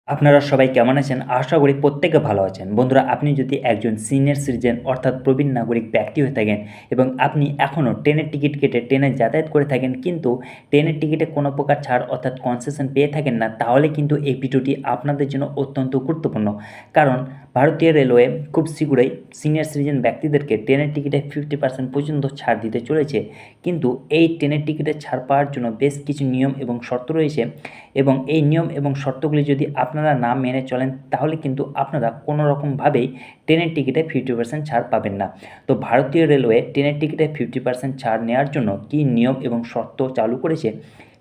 আপনারা সবাই কেমন আছেন? আশা করি প্রত্যেকে ভালো আছেন। বন্ধুরা, আপনি যদি একজন সিনিয়র সিটিজেন অর্থাৎ প্রবীণ নাগরিক ব্যক্তি হয়ে থাকেন এবং আপনি এখনও ট্রেনের টিকিট কেটে ট্রেনে যাতায়াত করে থাকেন, কিন্তু ট্রেনের টিকিটে কোনো প্রকার ছাড় অর্থাৎ কনসেশন পেয়ে থাকেন না, তাহলে কিন্তু এই ভিডিওটি আপনাদের জন্য অত্যন্ত গুরুত্বপূর্ণ। কারণ ভারতীয় রেলওয়ে খুব শীঘ্রই সিনিয়র সিটিজেন ব্যক্তিদেরকে ট্রেনের টিকিটে 50% পর্যন্ত ছাড় দিতে চলেছে। কিন্তু এই ট্রেনের টিকিটে ছাড় পাওয়ার জন্য বেশ কিছু নিয়ম এবং শর্ত রয়েছে, এবং এই নিয়ম এবং শর্তগুলি যদি আপনারা না মেনে চলেন, তাহলে কিন্তু আপনারা কোনো রকমভাবেই ট্রেনের টিকিটে 50% ছাড় পাবেন না। তো ভারতীয় রেলওয়ে ট্রেনের টিকিটে 50% ছাড় নেওয়ার জন্য কী নিয়ম এবং শর্ত চালু করেছে,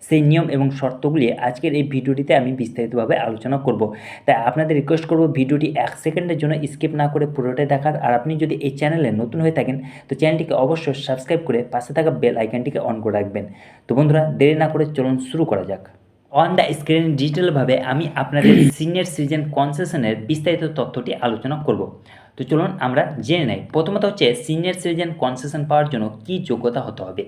সেই নিয়ম এবং শর্তগুলি আজকের এই ভিডিওটিতে আমি বিস্তারিতভাবে আলোচনা করব। তাই আপনাদের রিকোয়েস্ট করব ভিডিওটি 1 সেকেন্ডের জন্য স্কিপ না করে পুরোটাই দেখার। আর আপনি যদি এই চ্যানেলে নতুন হয়ে থাকেন, তো চ্যানেলটিকে অবশ্যই সাবস্ক্রাইব করে পাশে থাকা বেল আইকনটিকে অন করে রাখবেন। তো বন্ধুরা, দেরি না করে চলুন শুরু করা যাক। অন দ্য স্ক্রিন ডিজিটালভাবে আমি আপনাদের সিনিয়র সিটিজেন কনসেশনের বিস্তারিত তথ্যটি আলোচনা করব। তো চলুন আমরা জেনে নেই। প্রথমত হচ্ছে সিনিয়র সিটিজেন কনসেশন পাওয়ার জন্য কী যোগ্যতা হতে হবে।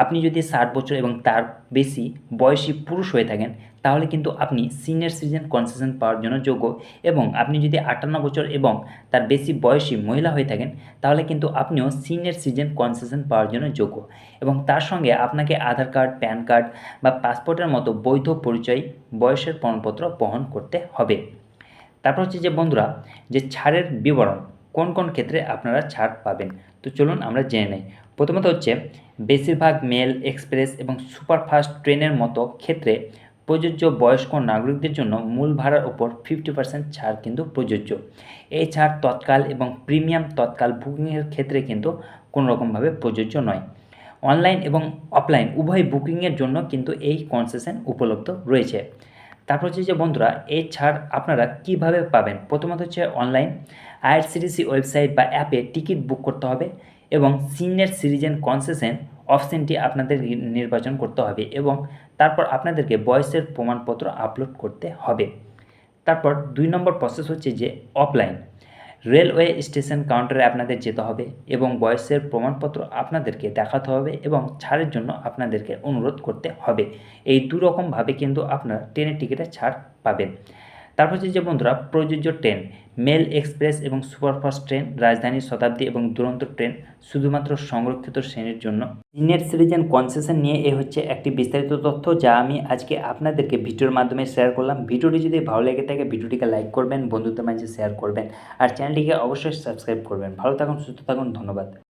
আপনি যদি 60 বছর এবং তার বেশি বয়সী পুরুষ হয়ে থাকেন, তাহলে কিন্তু আপনি সিনিয়র সিটিজেন কনসেশন পাওয়ার জন্য যোগ্য। এবং আপনি যদি 58 বছর এবং তার বেশি বয়সী মহিলা হয়ে থাকেন, তাহলে কিন্তু আপনিও সিনিয়র সিটিজেন কনসেশন পাওয়ার জন্য যোগ্য। এবং তার সঙ্গে আপনাকে আধার কার্ড, প্যান কার্ড বা পাসপোর্টের মতো বৈধ পরিচয় বয়সের প্রমাণপত্র বহন করতে হবে। তারপর হচ্ছে যে বন্ধুরা, যে ছাড়ের বিবরণ, কোন কোন ক্ষেত্রে আপনারা ছাড় পাবেন। তো চলুন আমরা জেনে নেই। প্রথমত হচ্ছে বেশিরভাগ মেল, এক্সপ্রেস এবং সুপারফাস্ট ট্রেনের মতো ক্ষেত্রে প্রযোজ্য বয়স্ক নাগরিকদের জন্য মূল ভাড়ার ওপর 50% ছাড় কিন্তু প্রযোজ্য। এই ছাড় তৎকাল এবং প্রিমিয়াম তৎকাল বুকিংয়ের ক্ষেত্রে কিন্তু কোনো রকমভাবে প্রযোজ্য নয়। অনলাইন এবং অফলাইন উভয় বুকিংয়ের জন্য কিন্তু এই কনসেশন উপলব্ধ রয়েছে। তারপর হচ্ছে যে বন্ধুরা, এই ছাড় আপনারা কিভাবে পাবেন। প্রথমত হচ্ছে অনলাইন আইআরসিটিসি ওয়েবসাইট বা অ্যাপে টিকিট বুক করতে হবে, এবং সিনিয়র সিটিজেন কনসেশন অপশানটি আপনাদের নির্বাচন করতে হবে, এবং তারপর আপনাদেরকে বয়সের প্রমাণপত্র আপলোড করতে হবে। তারপর 2 নম্বর প্রসেস হচ্ছে যে অফলাইন রেলওয়ে স্টেশন কাউন্টারে আপনাদের যেতে হবে এবং বয়সের প্রমাণপত্র আপনাদেরকে দেখাতে হবে এবং ছাড়ের জন্য আপনাদেরকে অনুরোধ করতে হবে। এই দুরকমভাবে কিন্তু আপনারা ট্রেনের টিকিটে ছাড় পাবেন। তারপর হচ্ছে যে বন্ধুরা, প্রযোজ্য ট্রেন মেল, এক্সপ্রেস এবং সুপারফাস্ট ট্রেন, রাজধানী, শতাব্দী এবং দুরন্ত ট্রেন শুধুমাত্র সংরক্ষিত শ্রেণীর জন্য। সিনিয়র সিটিজেন কনসেশন নিয়ে এ হচ্ছে একটি বিস্তারিত তথ্য, যা আমি আজকে আপনাদেরকে ভিডিওর মাধ্যমে শেয়ার করলাম। ভিডিওটি যদি ভালো লেগে থাকে ভিডিওটিকে লাইক করবেন, বন্ধুদের মাঝে শেয়ার করবেন, আর চ্যানেলটিকে অবশ্যই সাবস্ক্রাইব করবেন। ভালো থাকুন, সুস্থ থাকুন, ধন্যবাদ।